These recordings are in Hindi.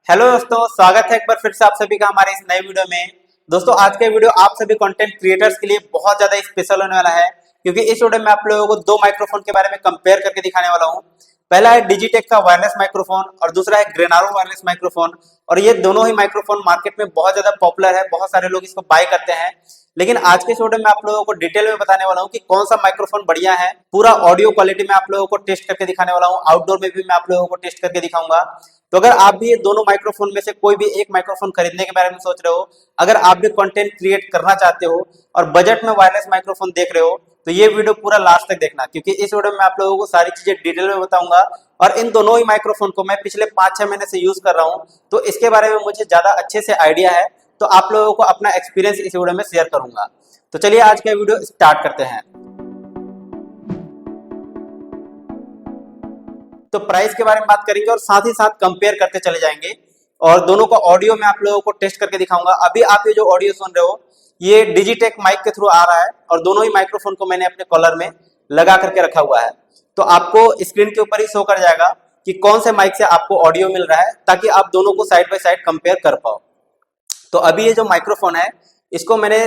हेलो दोस्तों, स्वागत है एक बार फिर से आप सभी का हमारे इस नए वीडियो में। दोस्तों आज का वीडियो आप सभी कंटेंट क्रिएटर्स के लिए बहुत ज्यादा स्पेशल होने वाला है, क्योंकि इस वीडियो में आप लोगों को दो माइक्रोफोन के बारे में कंपेयर करके दिखाने वाला हूं। पहला है डिजिटेक का वायरलेस माइक्रोफोन और दूसरा है ग्रेनारो वायरलेस माइक्रोफोन। और ये दोनों ही माइक्रोफोन मार्केट में बहुत ज्यादा पॉपुलर है, बहुत सारे लोग इसको बाय करते हैं। लेकिन आज के इस वीडियो में आप लोगों को डिटेल में बताने वाला हूं कि कौन सा माइक्रोफोन बढ़िया है। पूरा ऑडियो क्वालिटी में आप लोगों को टेस्ट करके दिखाने वाला हूं, आउटडोर में भी मैं आप लोगों को टेस्ट करके दिखाऊंगा। तो अगर आप भी ये दोनों माइक्रोफोन में से कोई भी एक माइक्रोफोन खरीदने के बारे में सोच रहे हो, अगर आप भी कंटेंट क्रिएट करना चाहते हो और बजट में वायरलेस माइक्रोफोन देख रहे हो, तो ये वीडियो पूरा लास्ट तक देखना, क्योंकि इस वीडियो में आप लोगों को सारी चीजें डिटेल में बताऊंगा। और इन दोनों ही माइक्रोफोन को मैं पिछले 5-6 महीने से यूज कर रहा हूं, तो इसके बारे में मुझे ज्यादा अच्छे से आइडिया है। तो आप लोगों को अपना एक्सपीरियंस इस वीडियो में शेयर करूंगा। तो चलिए आज का वीडियो स्टार्ट करते हैं। तो प्राइस के बारे में बात करेंगे और साथ ही साथ कंपेयर करते चले जाएंगे, और दोनों का ऑडियो में आप लोगों को टेस्ट करके दिखाऊंगा। अभी आप ये जो ऑडियो सुन रहे हो ये डिजिटेक माइक के थ्रू आ रहा है, और दोनों ही माइक्रोफोन को मैंने अपने कॉलर में लगा करके रखा हुआ है। तो आपको स्क्रीन के ऊपर ही शो कर जाएगा कि कौन से माइक से आपको ऑडियो मिल रहा है, ताकि आप दोनों को साइड बाय साइड कंपेयर कर पाओ। तो अभी ये जो माइक्रोफोन है इसको मैंने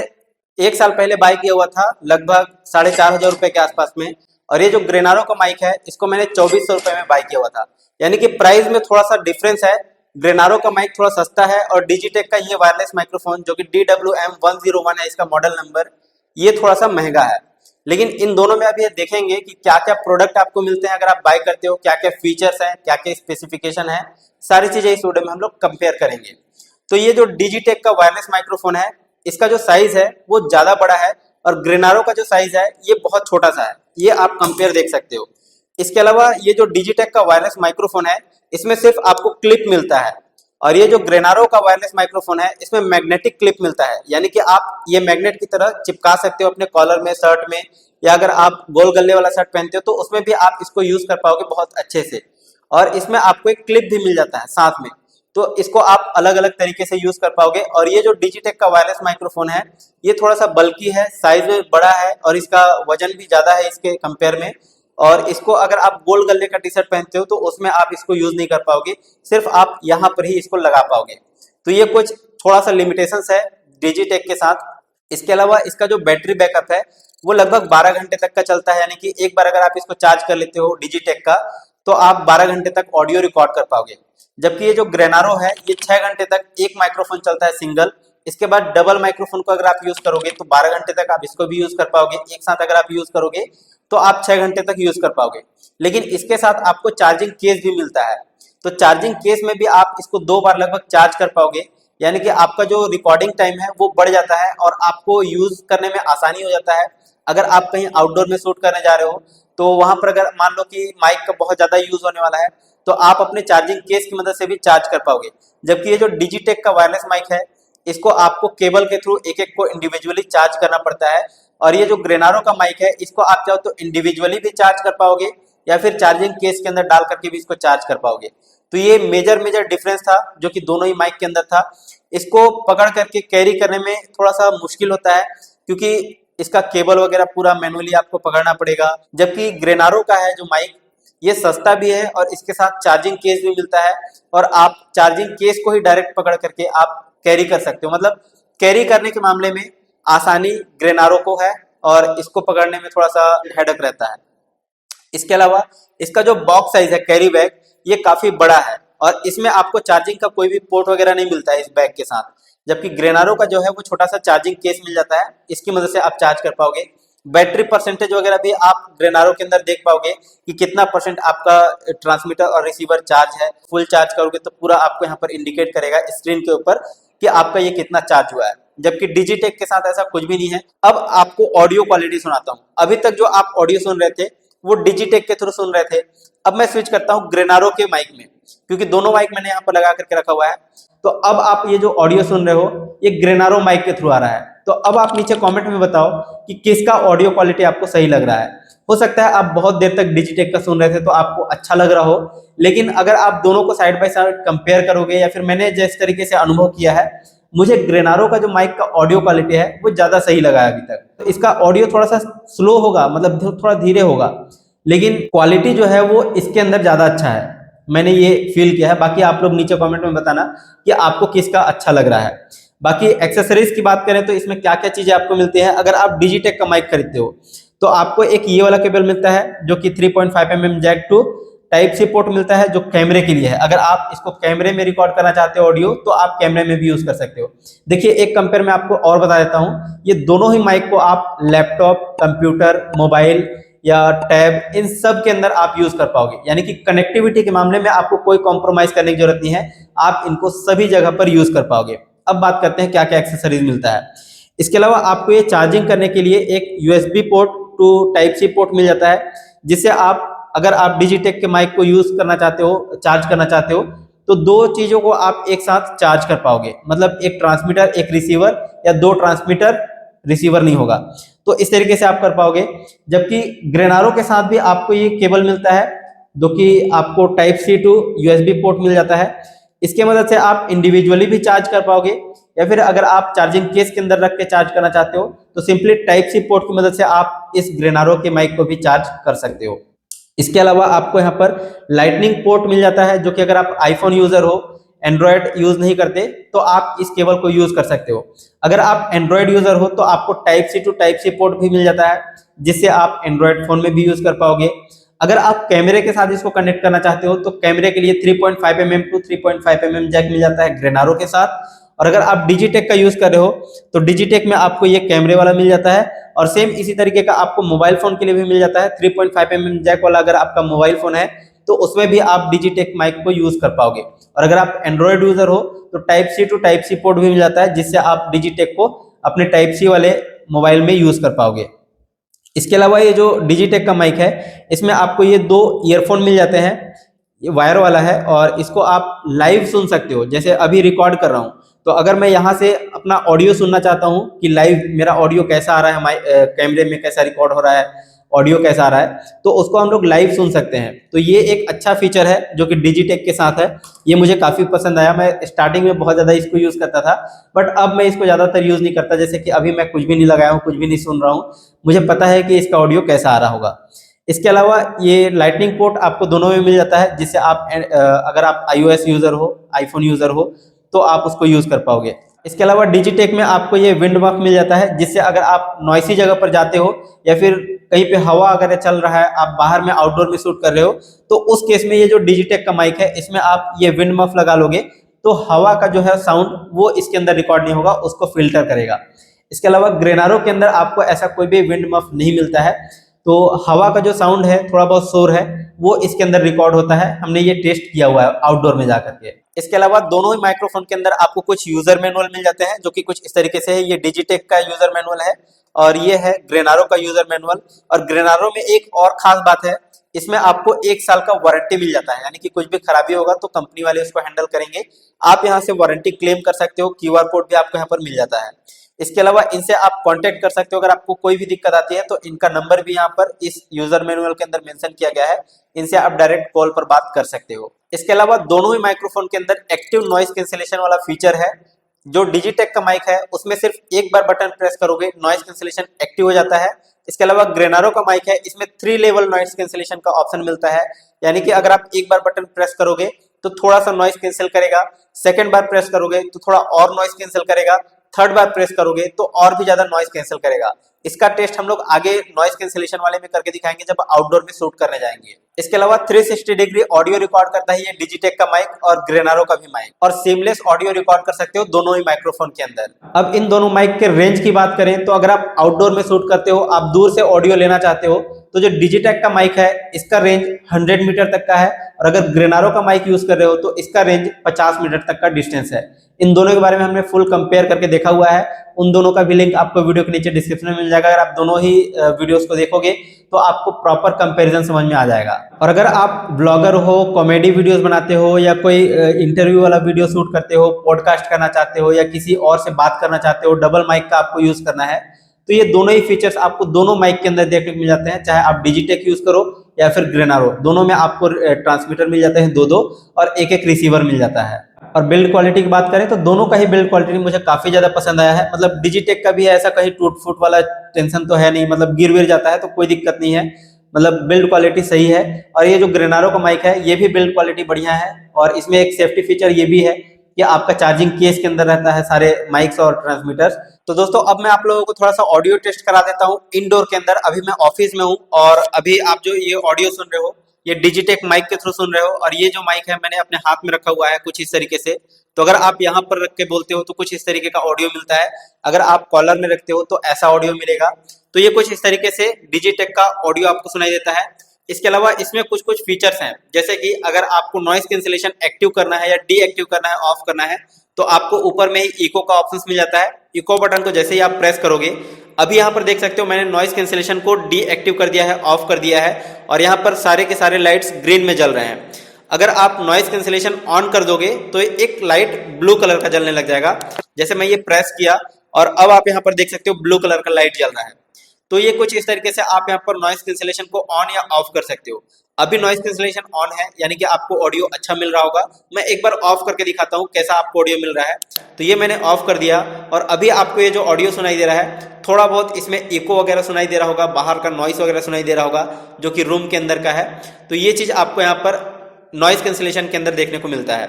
1 साल पहले बाय किया हुआ था, लगभग 4,500 रुपए के आसपास में। और ये जो ग्रेनारो का माइक है इसको मैंने 2400 रुपए में बाय किया हुआ था, यानी कि प्राइस में थोड़ा सा डिफरेंस है। ग्रेनारो का माइक थोड़ा सस्ता है और डिजिटेक का ये वायरलेस माइक्रोफोन जो कि DWM101 है इसका मॉडल नंबर, ये थोड़ा सा महंगा है। लेकिन इन दोनों में अभी ये देखेंगे कि क्या क्या प्रोडक्ट आपको मिलते हैं अगर आप बाय करते हो, क्या क्या फीचर्स हैं, क्या क्या स्पेसिफिकेशन है, सारी चीजें इस वीडियो में हम लोग कंपेयर करेंगे। तो ये जो डिजिटेक का वायरलेस माइक्रोफोन है इसका जो साइज है वो ज्यादा बड़ा है, और ग्रेनारो का जो साइज है ये बहुत छोटा सा है। ये आप कंपेयर देख सकते हो। इसके अलावा ये जो डिजिटेक का वायरलेस माइक्रोफोन है इसमें सिर्फ आपको क्लिप मिलता है, और ये जो ग्रेनारो का वायरलेस माइक्रोफोन है इसमें मैग्नेटिक क्लिप मिलता है, यानी कि आप ये मैग्नेट की तरह चिपका सकते हो अपने कॉलर में, शर्ट में, या अगर आप गोल गले वाला शर्ट पहनते हो तो उसमें भी आप इसको यूज कर पाओगे बहुत अच्छे से। और इसमें आपको एक क्लिप भी मिल जाता है साथ में, तो इसको आप अलग अलग तरीके से यूज कर पाओगे। और ये जो डिजिटेक का वायरलेस माइक्रोफोन है ये थोड़ा सा बल्की है, साइज में बड़ा है, और इसका वजन भी ज्यादा है इसके कंपेयर में। और इसको अगर आप गोल गले का टी शर्ट पहनते हो तो उसमें आप इसको यूज नहीं कर पाओगे, सिर्फ आप यहाँ पर ही इसको लगा पाओगे। तो ये कुछ थोड़ा सा लिमिटेशंस है डिजिटेक के साथ। इसके अलावा इसका जो बैटरी बैकअप है वो लगभग 12 घंटे तक का चलता है, यानी कि एक बार अगर आप इसको चार्ज कर लेते हो डिजिटेक का तो आप 12 घंटे तक ऑडियो रिकॉर्ड कर पाओगे। जबकि ये जो ग्रेनारो है ये 6 घंटे तक एक माइक्रोफोन चलता है सिंगल। इसके बाद डबल माइक्रोफोन को अगर आप यूज करोगे तो 12 घंटे तक आप इसको भी यूज कर पाओगे। एक साथ अगर आप यूज करोगे तो आप 6 घंटे तक यूज कर पाओगे। लेकिन इसके साथ आपको चार्जिंग केस भी मिलता है, तो चार्जिंग केस में भी आप इसको 2 बार लगभग चार्ज कर पाओगे, यानी कि आपका जो रिकॉर्डिंग टाइम है वो बढ़ जाता है और आपको यूज करने में आसानी हो जाता है। अगर आप कहीं आउटडोर में शूट करने जा रहे हो तो वहां पर अगर मान लो कि माइक का बहुत ज्यादा यूज होने वाला है तो आप अपने चार्जिंग केस की मदद से भी चार्ज कर पाओगे। जबकि ये जो डिजिटेक का वायरलेस माइक है इसको आपको केबल के थ्रू एक एक को इंडिविजुअली चार्ज करना पड़ता है, और ये जो ग्रेनारो का माइक है इसको आप चाहो तो इंडिविजुअली भी चार्ज कर पाओगे या फिर चार्जिंग केस के अंदर डाल करके भी इसको चार्ज कर पाओगे। तो ये मेजर डिफरेंस था जो कि दोनों ही माइक के अंदर था। इसको पकड़ करके कैरी करने में थोड़ा सा मुश्किल होता है, क्योंकि इसका केबल वगैरह पूरा मैनुअली आपको पकड़ना पड़ेगा। जबकि ग्रेनारो का है जो माइक ये सस्ता भी है और इसके साथ चार्जिंग केस भी मिलता है, और आप चार्जिंग केस को ही डायरेक्ट पकड़ करके आप कैरी कर सकते हो। मतलब कैरी करने के मामले में आसानी ग्रेनारो को है और इसको पकड़ने में थोड़ा सा हेडक रहता है। इसके अलावा इसका जो बॉक्स साइज है कैरी बैग ये काफी बड़ा है, और इसमें आपको चार्जिंग का कोई भी पोर्ट वगैरह नहीं मिलता है इस बैग के साथ। जबकि ग्रेनारो का जो है वो छोटा सा चार्जिंग केस मिल जाता है, इसकी मदद से आप चार्ज कर पाओगे। बैटरी परसेंटेज वगैरह भी आप ग्रेनारो के अंदर देख पाओगे कि कितना परसेंट आपका ट्रांसमीटर और रिसीवर चार्ज है। फुल चार्ज करोगे तो पूरा आपको यहाँ पर इंडिकेट करेगा स्क्रीन के ऊपर कि आपका ये कितना चार्ज हुआ है। जबकि डिजिटेक के साथ ऐसा कुछ भी नहीं है। अब आपको ऑडियो क्वालिटी सुनाता हूँ। अभी तक जो आप ऑडियो सुन रहे थे वो डिजिटेक के थ्रू सुन रहे थे, अब मैं स्विच करता हूँ ग्रेनारो के माइक में, क्योंकि दोनों माइक मैंने यहाँ पर लगा करके रखा हुआ है। तो अब आप ये जो ऑडियो सुन रहे हो ये ग्रेनारो माइक के थ्रू आ रहा है। तो अब आप नीचे कमेंट में बताओ कि किसका ऑडियो क्वालिटी आपको सही लग रहा है। हो सकता है आप बहुत देर तक डिजिटेक का सुन रहे थे तो आपको अच्छा लग रहा हो, लेकिन अगर आप दोनों को साइड बाय साइड कंपेयर करोगे या फिर मैंने जिस तरीके से अनुभव किया है, मुझे ग्रेनारो का जो माइक का ऑडियो क्वालिटी है वो ज्यादा सही लगा है अभी तक। तो इसका ऑडियो थोड़ा सा स्लो होगा, मतलब थोड़ा धीरे होगा, लेकिन क्वालिटी जो है वो इसके अंदर ज्यादा अच्छा है। मैंने ये फील किया है। बाकी आप लोग नीचे कमेंट में बताना कि आपको किसका अच्छा लग रहा है। बाकी एक्सेसरीज की बात करें तो इसमें क्या क्या चीजें आपको मिलती हैं। अगर आप डिजिटेक का माइक खरीदते हो तो आपको एक ये वाला केबल मिलता है जो कि 3.5 mm jack to type C port मिलता है जो कैमरे के लिए है। अगर आप इसको कैमरे में रिकॉर्ड करना चाहते हो ऑडियो तो आप कैमरे में भी यूज कर सकते हो। देखिए एक कंपेयर मैं आपको और बता देता हूँ, ये दोनों ही माइक को आप लैपटॉप, कंप्यूटर, मोबाइल या टैब इन सब के अंदर आप यूज कर पाओगे। यानी कि कनेक्टिविटी के मामले में आपको कोई कॉम्प्रोमाइज करने की जरूरत नहीं है, आप इनको सभी जगह पर यूज कर पाओगे। अब बात करते हैं क्या क्या एक्सेसरीज मिलता है। इसके अलावा आपको ये चार्जिंग करने के लिए एक USB port to type C port मिल जाता है, जिससे आप अगर आप डिजिटेक के माइक को यूज करना चाहते हो, चार्ज करना चाहते हो, तो दो चीजों को आप एक साथ चार्ज कर पाओगे। मतलब एक ट्रांसमीटर एक रिसीवर, या दो ट्रांसमीटर रिसीवर नहीं होगा, तो इस तरीके से आप कर पाओगे। जबकि ग्रेनारो के साथ भी आपको ये केबल मिलता है जो कि आपको type C to USB port मिल जाता है। इसके मदद से आप इंडिविजुअली भी चार्ज कर पाओगे, या फिर अगर आप चार्जिंग केस के अंदर रख के चार्ज करना चाहते हो तो सिंपली टाइप सी पोर्ट की मदद से आप इस ग्रेनारो के माइक को भी चार्ज कर सकते हो। इसके अलावा आपको यहाँ पर लाइटनिंग पोर्ट मिल जाता है, जो कि अगर आप आईफोन यूजर हो, एंड्रॉयड यूज नहीं करते, तो आप इस केबल को यूज कर सकते हो। अगर आप एंड्रॉयड यूजर हो तो आपको type C to type C port भी मिल जाता है, जिससे आप एंड्रॉयड फोन में भी यूज कर पाओगे। अगर आप कैमरे के साथ इसको कनेक्ट करना चाहते हो तो कैमरे के लिए 3.5 mm टू 3.5 mm जैक मिल जाता है ग्रेनारो के साथ। और अगर आप डिजिटेक का यूज कर रहे हो तो डिजिटेक में आपको ये कैमरे वाला मिल जाता है, और सेम इसी तरीके का आपको मोबाइल फोन के लिए भी मिल जाता है 3.5 mm जैक वाला। अगर आपका मोबाइल फोन है तो उसमें भी आप डिजिटेक माइक को यूज कर पाओगे। और अगर आप एंड्रॉयड यूजर हो तो type C to type C port भी मिल जाता है, जिससे आप डिजिटेक को अपने टाइप सी वाले मोबाइल में यूज कर पाओगे। इसके अलावा ये जो डिजिटेक का माइक है, इसमें आपको ये दो ईयरफोन मिल जाते हैं। ये वायर वाला है और इसको आप लाइव सुन सकते हो। जैसे अभी रिकॉर्ड कर रहा हूँ, तो अगर मैं यहाँ से अपना ऑडियो सुनना चाहता हूँ कि लाइव मेरा ऑडियो कैसा आ रहा है, कैमरे में कैसा रिकॉर्ड हो रहा है, ऑडियो कैसा आ रहा है, तो उसको हम लोग लाइव सुन सकते हैं। तो ये एक अच्छा फीचर है जो कि डिजिटेक के साथ है। ये मुझे काफ़ी पसंद आया। मैं स्टार्टिंग में बहुत ज़्यादा इसको यूज़ करता था, बट अब मैं इसको ज़्यादातर यूज़ नहीं करता। जैसे कि अभी मैं कुछ भी नहीं लगाया हूँ, कुछ भी नहीं सुन रहा हूँ, मुझे पता है कि इसका ऑडियो कैसा आ रहा होगा। इसके अलावा ये लाइटनिंग पोर्ट आपको दोनों में मिल जाता है, जिससे आप अगर आप iOS यूज़र हो, आईफोन यूज़र हो, तो आप उसको यूज़ कर पाओगे। इसके अलावा डिजिटेक में आपको ये विंड मफ मिल जाता है, जिससे अगर आप नॉइसी जगह पर जाते हो या फिर कहीं पे हवा अगर चल रहा है, आप बाहर में आउटडोर में शूट कर रहे हो, तो उस केस में ये जो डिजिटेक का माइक है, इसमें आप ये विंड मफ लगा लोगे तो हवा का जो है साउंड वो इसके अंदर रिकॉर्ड नहीं होगा, उसको फिल्टर करेगा। इसके अलावा ग्रेनारो के अंदर आपको ऐसा कोई भी विंड मफ नहीं मिलता है, तो हवा का जो साउंड है, थोड़ा बहुत शोर है, वो इसके अंदर रिकॉर्ड होता है। हमने ये टेस्ट किया हुआ है आउटडोर में जाकर के। इसके अलावा दोनों ही माइक्रोफोन के अंदर आपको कुछ यूजर मैनुअल मिल जाते हैं, जो कि कुछ इस तरीके से है। ये डिजिटेक का यूजर मैनुअल है और ये है ग्रेनारो का यूजर मैनुअल। और ग्रेनारो में एक और खास बात है, इसमें आपको 1 साल का वारंटी मिल जाता है। यानी कि कुछ भी खराबी होगा तो कंपनी वाले उसको हैंडल करेंगे। आप यहाँ से वारंटी क्लेम कर सकते हो, क्यूआर कोड भी आपको यहाँ पर मिल जाता है। इसके अलावा इनसे आप कांटेक्ट कर सकते हो अगर आपको कोई भी दिक्कत आती है, तो इनका नंबर भी यहाँ पर इस यूजर मैनुअल के अंदर मेंशन किया गया है। इनसे आप डायरेक्ट कॉल पर बात कर सकते हो। इसके अलावा दोनों ही माइक्रोफोन के अंदर एक्टिव नॉइस कैंसिलेशन वाला फीचर है। जो डिजिटेक का माइक है उसमें सिर्फ एक बार बटन प्रेस करोगे नॉइस कैंसिलेशन एक्टिव हो जाता है। इसके अलावा ग्रेनारो का माइक है, इसमें 3 लेवल नॉइस कैंसिलेशन का ऑप्शन मिलता है। यानी कि अगर आप एक बार बटन प्रेस करोगे तो थोड़ा सा नॉइस कैंसिल करेगा, सेकंड बार प्रेस करोगे तो थोड़ा और नॉइस कैंसिल करेगा, थर्ड बार प्रेस करोगे तो और भी ज्यादा नॉइस कैंसिल करेगा। इसका टेस्ट हम लोग आगे नॉइस कैंसिलेशन वाले में करके दिखाएंगे जब आउटडोर में शूट करने जाएंगे। इसके अलावा 360 डिग्री ऑडियो रिकॉर्ड करता है ये डिजिटेक का माइक और ग्रेनारो का भी माइक, और सीमलेस ऑडियो रिकॉर्ड कर सकते हो दोनों ही माइक्रोफोन के अंदर। अब इन दोनों माइक के रेंज की बात करें तो अगर आप आउटडोर में शूट करते हो, आप दूर से ऑडियो लेना चाहते हो, तो जो डिजिटेक का माइक है इसका रेंज 100 मीटर तक का है, और अगर ग्रेनारो का माइक यूज कर रहे हो तो इसका रेंज 50 मीटर तक का डिस्टेंस है। इन दोनों के बारे में हमने फुल कंपेयर करके देखा हुआ है। उन दोनों का भी लिंक आपको वीडियो के नीचे डिस्क्रिप्शन में मिल जाएगा। अगर आप दोनों ही वीडियोस को देखोगे तो आपको प्रॉपर कंपैरिजन समझ में आ जाएगा। और अगर आप ब्लॉगर हो, कॉमेडी वीडियोस बनाते हो, या कोई इंटरव्यू वाला वीडियो शूट करते हो, पॉडकास्ट करना चाहते हो, या किसी और से बात करना चाहते हो, डबल माइक का आपको यूज करना है, तो ये दोनों ही फीचर्स आपको दोनों माइक के अंदर देखने को मिल जाते हैं। चाहे आप डिजिटेक यूज करो या फिर ग्रेनारो, दोनों में आपको ट्रांसमीटर मिल जाते हैं 2-2 और एक रिसीवर मिल जाता है। और बिल्ड क्वालिटी की बात करें तो दोनों का ही बिल्ड क्वालिटी मुझे काफी ज्यादा पसंद आया है। मतलब डिजिटेक का भी ऐसा कहीं टूट फूट वाला टेंशन तो है नहीं, मतलब गिर विर जाता है तो कोई दिक्कत नहीं है। मतलब बिल्ड क्वालिटी सही है। और ये जो ग्रेनारो का माइक है ये भी बिल्ड क्वालिटी बढ़िया है। और इसमें एक सेफ्टी फीचर ये भी है कि आपका चार्जिंग केस के अंदर रहता है सारे माइक्स और ट्रांसमीटर्स। तो दोस्तों अब मैं आप लोगों को थोड़ा सा ऑडियो टेस्ट करा देता हूँ इंडोर के अंदर। अभी मैं ऑफिस में हूँ और अभी आप जो ये ऑडियो सुन रहे हो ये डिजिटेक माइक के थ्रू सुन रहे हो। और ये जो माइक है मैंने अपने हाथ में रखा हुआ है कुछ इस तरीके से। तो अगर आप यहाँ पर रख के बोलते हो तो कुछ इस तरीके का ऑडियो मिलता है, अगर आप कॉलर में रखते हो तो ऐसा ऑडियो मिलेगा। तो ये कुछ इस तरीके से डिजिटेक का ऑडियो आपको सुनाई देता है। इसके अलावा इसमें कुछ कुछ फीचर्स हैं, जैसे कि अगर आपको नॉइस कैंसिलेशन एक्टिव करना है या डीएक्टिव करना है, ऑफ करना है, तो आपको ऊपर में ही इको का ऑप्शन मिल जाता है। इको बटन को जैसे ही आप प्रेस करोगे, अभी यहाँ पर देख सकते हो मैंने नॉइस कैंसिलेशन को डीएक्टिव कर दिया है, ऑफ कर दिया है, और यहाँ पर सारे के सारे लाइट्स ग्रीन में जल रहे हैं। अगर आप नॉइस कैंसिलेशन ऑन कर दोगे तो एक लाइट ब्लू कलर का जलने लग जाएगा। जैसे मैं ये प्रेस किया और अब आप यहाँ पर देख सकते हो ब्लू कलर का लाइट जल रहा है। तो ये कुछ इस तरीके से आप यहाँ पर नॉइस कैंसिलेशन को ऑन या ऑफ कर सकते हो। अभी नॉइस कैंसिलेशन ऑन है, यानी कि आपको ऑडियो अच्छा मिल रहा होगा। मैं एक बार ऑफ करके दिखाता हूँ कैसा आपको ऑडियो मिल रहा है। तो ये मैंने ऑफ कर दिया और अभी आपको ये जो ऑडियो सुनाई दे रहा है, थोड़ा बहुत इसमें इको वगैरह सुनाई दे रहा होगा, बाहर का नॉइस वगैरह सुनाई दे रहा होगा जो कि रूम के अंदर का है। तो ये चीज आपको यहाँ पर नॉइस कैंसिलेशन के अंदर देखने को मिलता है।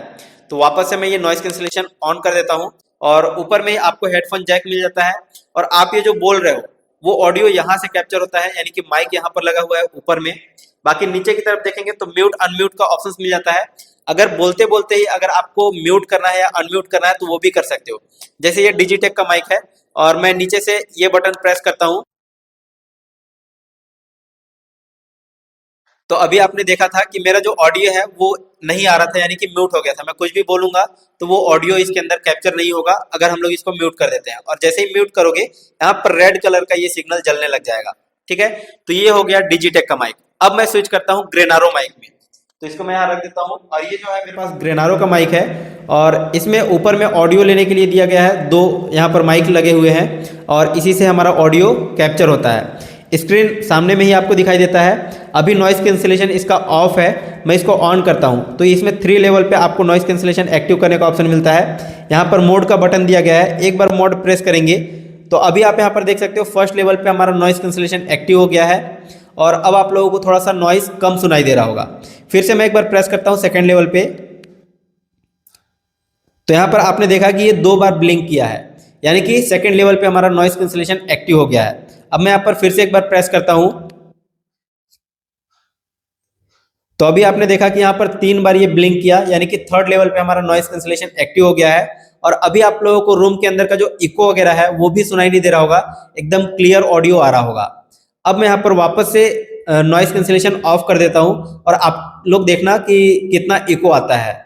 तो वापस से मैं ये नॉइस कैंसिलेशन ऑन कर देता हूँ और ऊपर में आपको हेडफोन जैक मिल जाता है। और आप ये जो बोल रहे हो वो ऑडियो यहाँ से कैप्चर होता है, यानी कि माइक यहाँ पर लगा हुआ है ऊपर में। बाकी नीचे की तरफ देखेंगे तो म्यूट अनम्यूट का ऑप्शन मिल जाता है। अगर बोलते बोलते ही अगर आपको म्यूट करना है या अनम्यूट करना है तो वो भी कर सकते हो। जैसे ये डिजिटेक का माइक है और मैं नीचे से ये बटन प्रेस करता हूँ तो अभी आपने देखा था कि मेरा जो ऑडियो है वो नहीं आ रहा था, यानी कि म्यूट हो गया था। मैं कुछ भी बोलूंगा तो वो ऑडियो इसके अंदर कैप्चर नहीं होगा अगर हम लोग इसको म्यूट कर देते हैं। और जैसे ही म्यूट करोगे यहाँ पर रेड कलर का ये सिग्नल जलने लग जाएगा। ठीक है, तो ये हो गया डिजिटेक का माइक। अब मैं स्विच करता हूँ ग्रेनारो माइक में। तो इसको मैं यहाँ रख देता हूँ और ये जो है मेरे पास ग्रेनारो का माइक है और इसमें ऊपर में ऑडियो लेने के लिए दिया गया है। दो यहाँ पर माइक लगे हुए हैं और इसी से हमारा ऑडियो कैप्चर होता है। स्क्रीन सामने में ही आपको दिखाई देता है। अभी नॉइस कैंसिलेशन इसका ऑफ है, मैं इसको ऑन करता हूं तो इसमें 3 लेवल पे आपको नॉइस कैंसिलेशन एक्टिव करने का ऑप्शन मिलता है। यहां पर मोड का बटन दिया गया है, एक बार मोड प्रेस करेंगे तो अभी आप यहां पर देख सकते हो फर्स्ट लेवल पे हमारा नॉइस कैंसिलेशन एक्टिव हो गया है और अब आप लोगों को थोड़ा सा नॉइस कम सुनाई दे रहा होगा। फिर से मैं एक बार प्रेस करता हूँ सेकेंड लेवल पे, तो यहाँ पर आपने देखा कि ये 2 बार ब्लिंक किया है, यानी कि सेकेंड लेवल पे हमारा नॉइस कैंसिलेशन एक्टिव हो गया है। अब मैं यहाँ पर फिर से एक बार प्रेस करता हूं तो अभी आपने देखा कि यहाँ पर 3 बार ये ब्लिंक किया, यानी कि थर्ड लेवल पे हमारा नॉइस कैंसिलेशन एक्टिव हो गया है। और अभी आप लोगों को रूम के अंदर का जो इको वगैरह है वो भी सुनाई नहीं दे रहा होगा, एकदम क्लियर ऑडियो आ रहा होगा। अब मैं यहाँ पर वापस से नॉइस कैंसिलेशन ऑफ कर देता हूं और आप लोग देखना कि कितना इको आता है।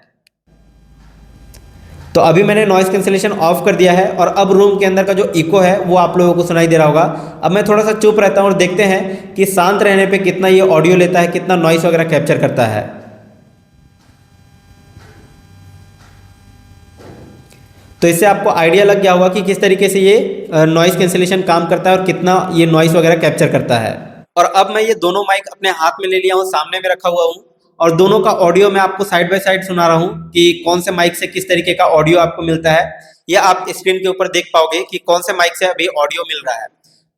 तो अभी मैंने नॉइस कैंसिलेशन ऑफ कर दिया है और अब रूम के अंदर का जो इको है वो आप लोगों को सुनाई दे रहा होगा। अब मैं थोड़ा सा चुप रहता हूं और देखते हैं कि शांत रहने पे कितना ये ऑडियो लेता है, कितना नॉइस वगैरह कैप्चर करता है। तो इससे आपको आइडिया लग गया होगा कि किस तरीके से ये नॉइस कैंसिलेशन काम करता है और कितना ये नॉइस वगैरह कैप्चर करता है। और अब मैं ये दोनों माइक अपने हाथ में ले लिया हूँ, सामने में रखा हुआ हूँ और दोनों का ऑडियो मैं आपको साइड बाय साइड सुना रहा हूँ कि कौन से माइक से किस तरीके का ऑडियो आपको मिलता है। ये आप स्क्रीन के ऊपर देख पाओगे कि कौन से माइक से अभी ऑडियो मिल रहा है।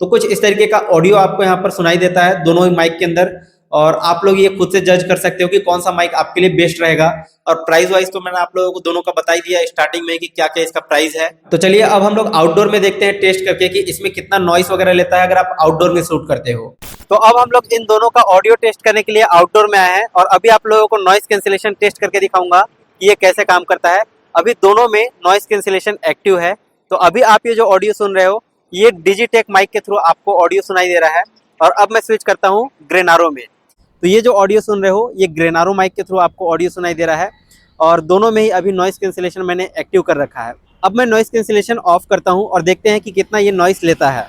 तो कुछ इस तरीके का ऑडियो आपको यहाँ पर सुनाई देता है दोनों ही माइक के अंदर और आप लोग ये खुद से जज कर सकते हो कि कौन सा माइक आपके लिए बेस्ट रहेगा। और प्राइस वाइज तो मैंने आप लोगों को दोनों का बता ही दिया स्टार्टिंग में कि क्या क्या इसका प्राइस है। तो चलिए अब हम लोग आउटडोर में देखते हैं टेस्ट करके कि इसमें कितना नॉइस वगैरह लेता है अगर आप आउटडोर में शूट करते हो। तो अब हम लोग इन दोनों का ऑडियो टेस्ट करने के लिए आउटडोर में आए हैं और अभी आप लोगों को नॉइस कैंसिलेशन टेस्ट करके दिखाऊंगा कि ये कैसे काम करता है। अभी दोनों में नॉइस कैंसिलेशन एक्टिव है। तो अभी आप ये जो ऑडियो सुन रहे हो ये डिजिटेक माइक के थ्रू आपको ऑडियो सुनाई दे रहा है। और अब मैं स्विच करता हूँ ग्रेनारो में। तो ये जो ऑडियो सुन रहे हो ये ग्रेनारो माइक के थ्रू आपको ऑडियो सुनाई दे रहा है और दोनों में ही अभी नॉइस कैंसिलेशन मैंने एक्टिव कर रखा है। अब मैं नॉइस कैंसिलेशन ऑफ करता हूँ और देखते हैं कि कितना ये नॉइस लेता है।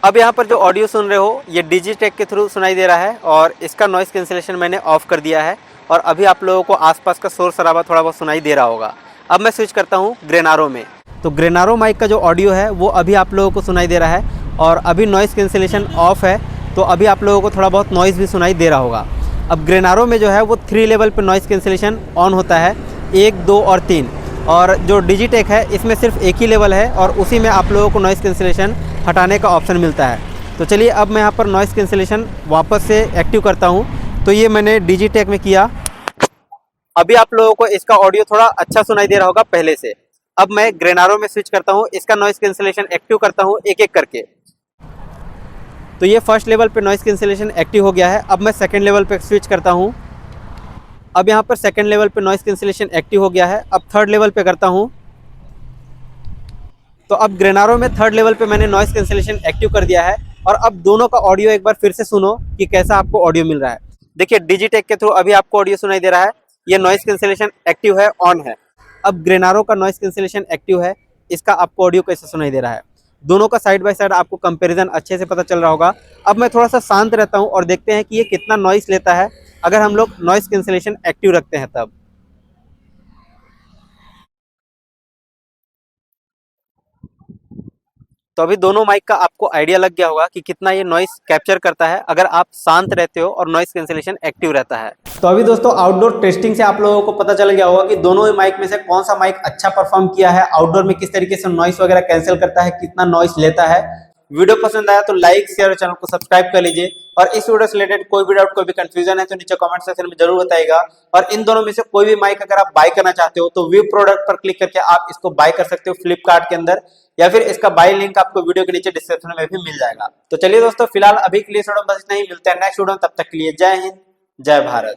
अब यहाँ पर जो ऑडियो सुन रहे हो ये डिजिटेक के थ्रू सुनाई दे रहा है और इसका नॉइस कैंसिलेशन मैंने ऑफ कर दिया है और अभी आप लोगों को आसपास का शोर शराबा थोड़ा बहुत सुनाई दे रहा होगा। अब मैं स्विच करता हूँ ग्रेनारो में। तो ग्रेनारो माइक का जो ऑडियो है वो अभी आप लोगों को सुनाई दे रहा है और अभी नॉइस कैंसिलेशन ऑफ है तो अभी आप लोगों को थोड़ा बहुत नॉइस भी सुनाई दे रहा होगा। अब ग्रेनारो में जो है वो 3 लेवल पर नॉइस कैंसिलेशन ऑन होता है, 1, 2 और 3। और जो डिजिटेक है इसमें सिर्फ एक ही लेवल है और उसी में आप लोगों को नॉइस कैंसिलेशन हटाने का ऑप्शन मिलता है। तो चलिए अब मैं यहाँ पर नॉइस कैंसिलेशन वापस से एक्टिव करता हूँ। तो ये मैंने डिजिटेक में किया। अभी आप लोगों को इसका ऑडियो थोड़ा अच्छा सुनाई दे रहा होगा पहले से। अब मैं ग्रेनारो में स्विच करता हूँ, इसका नॉइस कैंसिलेशन एक्टिव करता हूँ एक एक करके। तो ये फर्स्ट लेवल पे नॉइस कैंसिलेशन एक्टिव हो गया है। अब मैं सेकंड लेवल पे स्विच करता हूँ। अब यहाँ पर सेकंड लेवल पे नॉइस कैंसिलेशन एक्टिव हो गया है। अब थर्ड लेवल पे करता हूँ। तो अब ग्रेनारो में थर्ड लेवल पे मैंने नॉइस कैंसिलेशन एक्टिव कर दिया है। और अब दोनों का ऑडियो एक बार फिर से सुनो कि कैसा आपको ऑडियो मिल रहा है। देखिए डिजिटेक के थ्रू अभी आपको ऑडियो सुनाई दे रहा है, ये नॉइस कैंसिलेशन एक्टिव है, ऑन है। अब ग्रेनारो का नॉइस कैंसिलेशन एक्टिव है, इसका आपको ऑडियो कैसे सुनाई दे रहा है। दोनों का साइड बाय साइड आपको कंपैरिजन अच्छे से पता चल रहा होगा। अब मैं थोड़ा सा शांत रहता हूँ और देखते हैं कि ये कितना नॉइस लेता है अगर हम लोग नॉइस कैंसिलेशन एक्टिव रखते हैं तब। तो अभी दोनों माइक का आपको आइडिया लग गया होगा कि कितना ये नॉइस कैप्चर करता है अगर आप शांत रहते हो और नॉइस कैंसिलेशन एक्टिव रहता है। तो अभी दोस्तों आउटडोर टेस्टिंग से आप लोगों को पता चल गया होगा कि दोनों ही माइक में से कौन सा माइक अच्छा परफॉर्म किया है, आउटडोर में किस तरीके से नॉइस वगैरह कैंसिल करता है, कितना नॉइस लेता है। वीडियो पसंद आया तो लाइक शेयर और चैनल को सब्सक्राइब कर लीजिए। और इस वीडियो से रिलेटेड कोई भी डाउट कोई भी कंफ्यूजन है तो नीचे कमेंट सेक्शन में जरूर बताइएगा। और इन दोनों में से कोई भी माइक अगर आप बाय करना चाहते हो तो व्यू प्रोडक्ट पर क्लिक करके आप इसको बाय कर सकते हो फ्लिपकार्ट के अंदर, या फिर इसका बाय लिंक आपको वीडियो के नीचे डिस्क्रिप्शन में भी मिल जाएगा। तो चलिए दोस्तों फिलहाल अभी के लिए बस इतना ही, मिलते हैं नेक्स्ट वीडियो में, तब तक के लिए जय हिंद जय भारत।